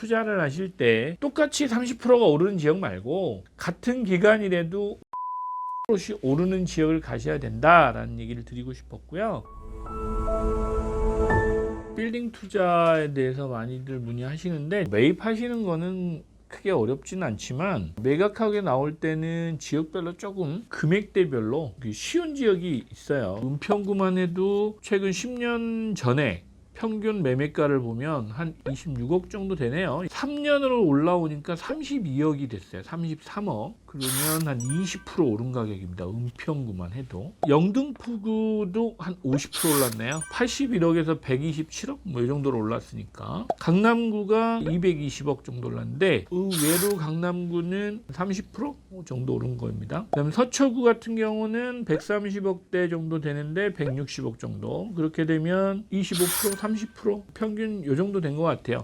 투자를 하실 때 똑같이 30%가 오르는 지역 말고 같은 기간이라도 10%씩 오르는 지역을 가셔야 된다라는 얘기를 드리고 싶었고요. 빌딩 투자에 대해서 많이들 문의하시는데 매입하시는 거는 크게 어렵지는 않지만 매각하게 나올 때는 지역별로 조금 금액대별로 쉬운 지역이 있어요. 은평구만 해도 최근 10년 전에 평균 매매가를 보면 한 26억 정도 되네요. 3년으로 올라오니까 32억이 됐어요. 33억. 그러면 한 20% 오른 가격입니다. 은평구만 해도. 영등포구도 한 50% 올랐네요. 81억에서 127억 뭐 이 정도로 올랐으니까. 강남구가 220억 정도 올랐는데 의외로 강남구는 30% 정도 오른 겁니다. 그다음에 서초구 같은 경우는 130억대 정도 되는데 160억 정도. 그렇게 되면 25% 30% 평균 요 정도 된 것 같아요.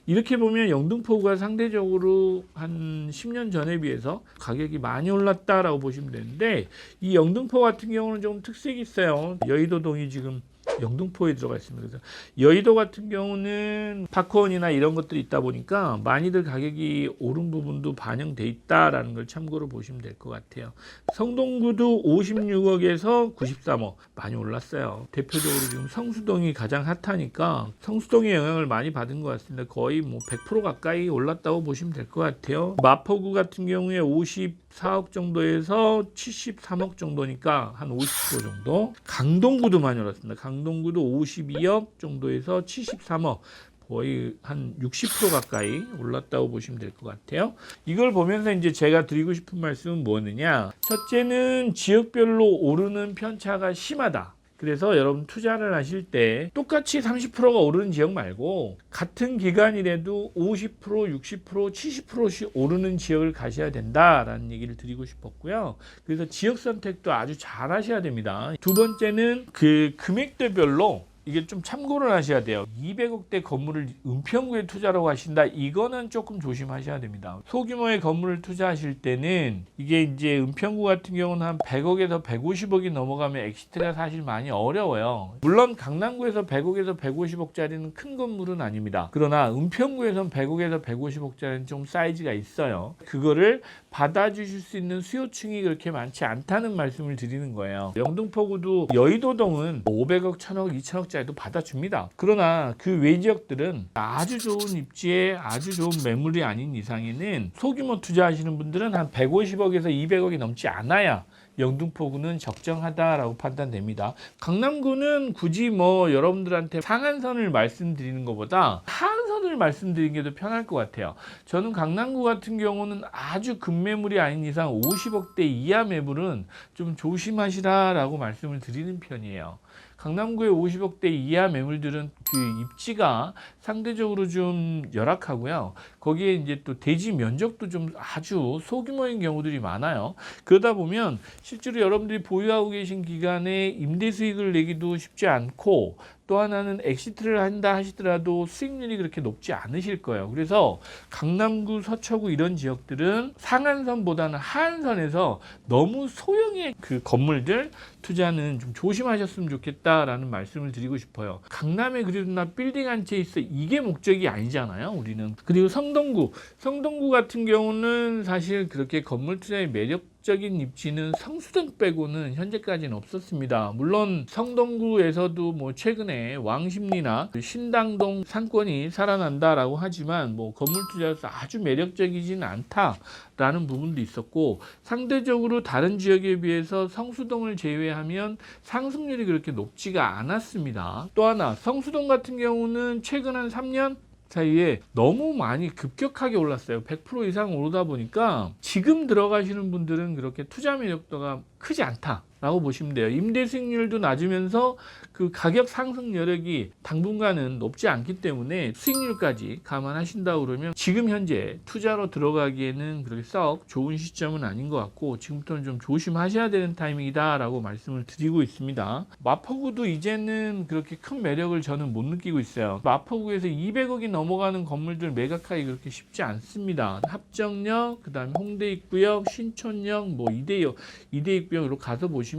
이렇게 보면 영등포구가 상대적으로 한 10년 전에 비해서 가격이 많이 올랐다라고 보시면 되는데 이 영등포 같은 경우는 좀 특색이 있어요. 여의도동이 지금 영등포에 들어가 있습니다. 그래서 여의도 같은 경우는 파크원이나 이런 것들이 있다 보니까 많이들 가격이 오른 부분도 반영돼 있다라는 걸 참고로 보시면 될 것 같아요. 성동구도 56억에서 93억 많이 올랐어요. 대표적으로 지금 성수동이 가장 핫하니까 성수동의 영향을 많이 받은 것 같습니다. 거의 뭐 100% 가까이 올랐다고 보시면 될 것 같아요. 마포구 같은 경우에 54억 정도에서 73억 정도니까 한 50% 정도. 강동구도 많이 올랐습니다. 강동구도 52억 정도에서 73억 거의 한 60% 가까이 올랐다고 보시면 될 것 같아요. 이걸 보면서 이제 제가 드리고 싶은 말씀은 뭐느냐. 첫째는 지역별로 오르는 편차가 심하다. 그래서 여러분 투자를 하실 때 똑같이 30%가 오르는 지역 말고 같은 기간이라도 50%, 60%, 70%씩 오르는 지역을 가셔야 된다라는 얘기를 드리고 싶었고요. 그래서 지역 선택도 아주 잘 하셔야 됩니다. 두 번째는 그 금액대별로 이게 좀 참고를 하셔야 돼요. 200억대 건물을 은평구에 투자라고 하신다. 이거는 조금 조심하셔야 됩니다. 소규모의 건물을 투자하실 때는 이게 이제 은평구 같은 경우는 한 100억에서 150억이 넘어가면 엑시트가 사실 많이 어려워요. 물론 강남구에서 100억에서 150억짜리는 큰 건물은 아닙니다. 그러나 은평구에서는 100억에서 150억짜리는 좀 사이즈가 있어요. 그거를 받아주실 수 있는 수요층이 그렇게 많지 않다는 말씀을 드리는 거예요. 영등포구도 여의도동은 500억, 1000억, 2000억짜리도 받아줍니다. 그러나 그 외 지역들은 아주 좋은 입지에 아주 좋은 매물이 아닌 이상에는 소규모 투자하시는 분들은 한 150억에서 200억이 넘지 않아야 영등포구는 적정하다라고 판단됩니다. 강남구는 굳이 뭐 여러분들한테 상한선을 말씀드리는 것보다 하한선을 말씀드리는 게 더 편할 것 같아요. 저는 강남구 같은 경우는 아주 급매물이 아닌 이상 50억대 이하 매물은 좀 조심하시라라고 말씀을 드리는 편이에요. 강남구의 50억대 이하 매물들은 그 입지가 상대적으로 좀 열악하고요. 거기에 이제 또 대지 면적도 좀 아주 소규모인 경우들이 많아요. 그러다 보면 실제로 여러분들이 보유하고 계신 기간에 임대 수익을 내기도 쉽지 않고 또 하나는 엑시트를 한다 하시더라도 수익률이 그렇게 높지 않으실 거예요. 그래서 강남구, 서초구 이런 지역들은 상한선보다는 하한선에서 너무 소형의 그 건물들 투자는 좀 조심하셨으면 좋겠다라는 말씀을 드리고 싶어요. 강남에 그래도 나 빌딩 한 채 있어. 이게 목적이 아니잖아요, 우리는. 그리고 성동구 같은 경우는 사실 그렇게 건물 투자의 매력적인 입지는 성수동 빼고는 현재까지는 없었습니다. 물론 성동구에서도 뭐 최근에 왕십리나 신당동 상권이 살아난다라고 하지만 뭐 건물 투자에서 아주 매력적이지는 않다라는 부분도 있었고 상대적으로 다른 지역에 비해서 성수동을 제외하면 상승률이 그렇게 높지가 않았습니다. 또 하나 성수동 같은 경우는 최근 한 3년 사이에 너무 많이 급격하게 올랐어요. 100% 이상 오르다 보니까 지금 들어가시는 분들은 그렇게 투자 매력도가 크지 않다라고 보시면 돼요. 임대 수익률도 낮으면서 그 가격 상승 여력이 당분간은 높지 않기 때문에 수익률까지 감안하신다고 그러면 지금 현재 투자로 들어가기에는 그렇게 썩 좋은 시점은 아닌 것 같고 지금부터는 좀 조심하셔야 되는 타이밍이다라고 말씀을 드리고 있습니다. 마포구도 이제는 그렇게 큰 매력을 저는 못 느끼고 있어요. 마포구에서 200억이 넘어가는 건물들 매각하기 그렇게 쉽지 않습니다. 합정역, 그 다음에 홍대 입구역, 신촌역, 뭐 이대입구역으로 가서 보시면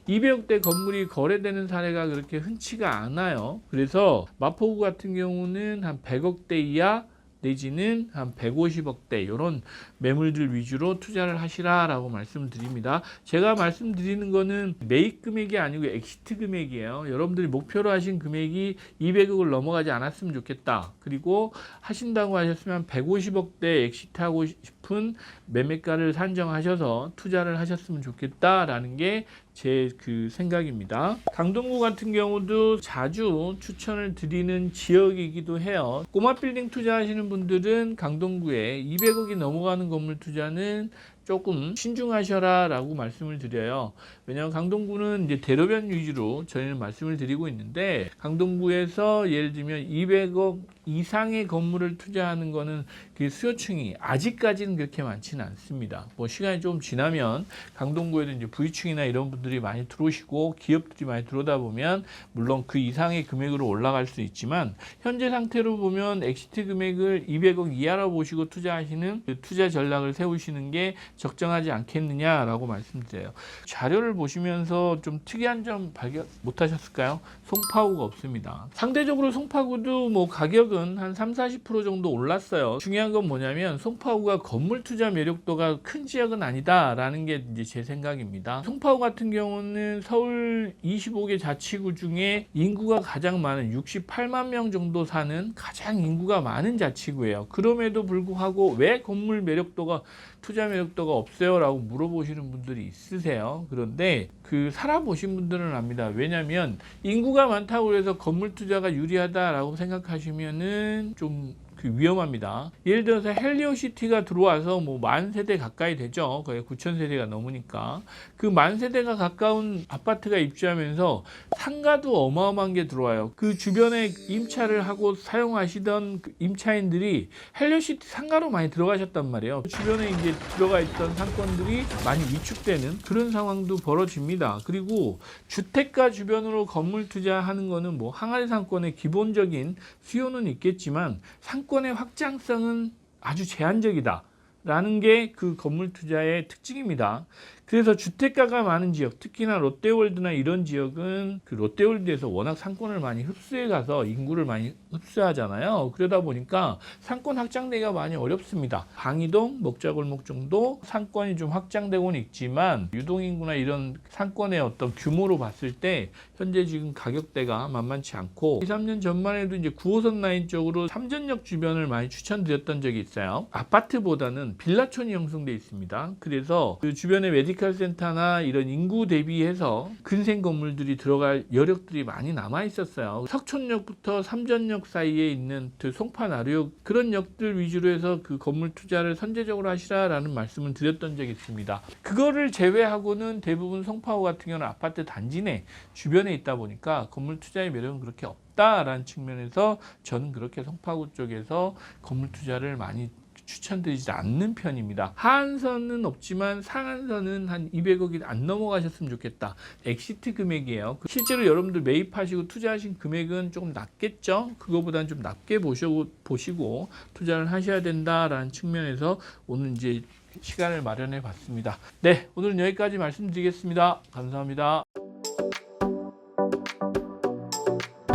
200억대 건물이 거래되는 사례가 그렇게 흔치가 않아요. 그래서 마포구 같은 경우는 한 100억대 이하 내지는 한 150억대 이런 매물들 위주로 투자를 하시라라고 말씀드립니다. 제가 말씀드리는 거는 매입 금액이 아니고 엑시트 금액이에요. 여러분들이 목표로 하신 금액이 200억을 넘어가지 않았으면 좋겠다. 그리고 하신다고 하셨으면 150억대 엑시트하고 싶은 매매가를 산정하셔서 투자를 하셨으면 좋겠다라는 게 제 그 생각입니다. 강동구 같은 경우도 자주 추천을 드리는 지역이기도 해요. 꼬마 빌딩 투자하시는 분들은 강동구에 200억이 넘어가는 건물 투자는 조금 신중하셔라 라고 말씀을 드려요. 왜냐하면 강동구는 이제 대로변 위주로 저희는 말씀을 드리고 있는데, 강동구에서 예를 들면 200억 이상의 건물을 투자하는 거는 그 수요층이 아직까지는 그렇게 많지는 않습니다. 뭐 시간이 좀 지나면 강동구에도 이제 V층이나 이런 분들이 많이 들어오시고 기업들이 많이 들어오다 보면 물론 그 이상의 금액으로 올라갈 수 있지만, 현재 상태로 보면 엑시트 금액을 200억 이하로 보시고 투자하시는 그 투자 전략을 세우시는 게 적정하지 않겠느냐라고 말씀드려요. 자료를 보시면서 좀 특이한 점 발견 못하셨을까요? 송파구가 없습니다. 상대적으로 송파구도 뭐 가격은 한 30-40% 정도 올랐어요. 중요한 건 뭐냐면 송파구가 건물 투자 매력도가 큰 지역은 아니다라는 게 이제 제 생각입니다. 송파구 같은 경우는 서울 25개 자치구 중에 인구가 가장 많은 68만 명 정도 사는 가장 인구가 많은 자치구예요. 그럼에도 불구하고 왜 건물 매력도가 투자 매력도가 없어요? 라고 물어보시는 분들이 있으세요. 그런데 그 살아보신 분들은 압니다. 왜냐하면 인구가 많다고 해서 건물 투자가 유리하다라고 생각하시면은 좀 위험합니다. 예를 들어서 헬리오시티가 들어와서 뭐 10,000세대 가까이 되죠. 거의 9,000세대가 넘으니까. 그 10,000세대가 가까운 아파트가 입주하면서 상가도 어마어마한 게 들어와요. 그 주변에 임차를 하고 사용하시던 그 임차인들이 헬리오시티 상가로 많이 들어가셨단 말이에요. 주변에 이제 들어가 있던 상권들이 많이 위축되는 그런 상황도 벌어집니다. 그리고 주택가 주변으로 건물 투자하는 거는 뭐 항아리 상권의 기본적인 수요는 있겠지만 상권의 확장성은 아주 제한적이다 라는 게 그 건물 투자의 특징입니다. 그래서 주택가가 많은 지역, 특히나 롯데월드나 이런 지역은 그 롯데월드에서 워낙 상권을 많이 흡수해 가서 인구를 많이 흡수하잖아요. 그러다 보니까 상권 확장되기가 많이 어렵습니다. 방이동, 먹자골목 정도 상권이 좀 확장되고는 있지만 유동인구나 이런 상권의 어떤 규모로 봤을 때 현재 지금 가격대가 만만치 않고, 2-3년 전만 해도 이제 9호선 라인 쪽으로 삼전역 주변을 많이 추천드렸던 적이 있어요. 아파트보다는 빌라촌이 형성되어 있습니다. 그래서 그 주변에 메디컬 센터나 이런 인구 대비해서 근생 건물들이 들어갈 여력들이 많이 남아 있었어요. 석촌역부터 삼전역 사이에 있는 그 송파 나루역 그런 역들 위주로 해서 그 건물 투자를 선제적으로 하시라라는 말씀을 드렸던 적이 있습니다. 그거를 제외하고는 대부분 송파구 같은 경우는 아파트 단지 내 주변에 있다 보니까 건물 투자의 매력은 그렇게 없다라는 측면에서 저는 그렇게 송파구 쪽에서 건물 투자를 많이 추천드리지 않는 편입니다. 하한선은 없지만 상한선은 한 200억이 안 넘어가셨으면 좋겠다. 엑시트 금액이에요. 실제로 여러분들 매입하시고 투자하신 금액은 조금 낮겠죠? 그거보다는 좀 낮게 보시고 투자를 하셔야 된다라는 측면에서 오늘 이제 시간을 마련해 봤습니다. 네, 오늘은 여기까지 말씀드리겠습니다. 감사합니다.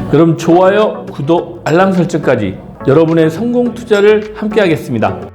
그럼 좋아요, 구독, 알람 설정까지 여러분의 성공 투자를 함께 하겠습니다.